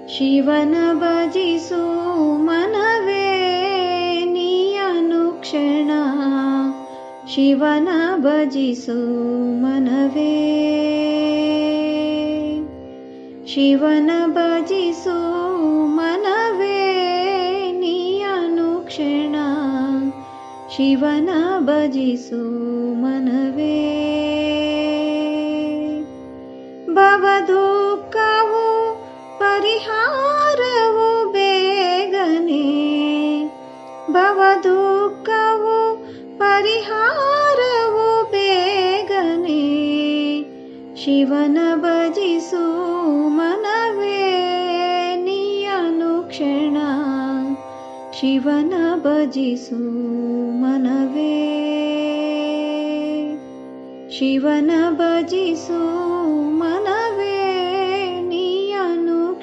ಶಿವನ ಭಜಿಸು ಮನವೇ ನೀ ಅನುಕ್ಷಣ, ಶಿವನ ಭಜಿಸು ಮನವೇ. ಶಿವನ ಭಜಿಸು ಮನವೇ ನೀ ಅನುಕ್ಷಣ, ಶಿವನ ಭಜಿಸು ಮನವೇ. ಭವದುಃಖವು ಪರಿಹಾರವು ಬೇಗನೆ, ಭವದುಃಖವು ಪರಿಹಾರವು ಬೇಗನೆ, ಶಿವನ ಭಜಿಸು ಮನವೇ ನೀ ಅನುಕ್ಷಣ, ಶಿವನ ಭಜಿಸು ಮನವೇ. ಶಿವನ ಭಜಿಸು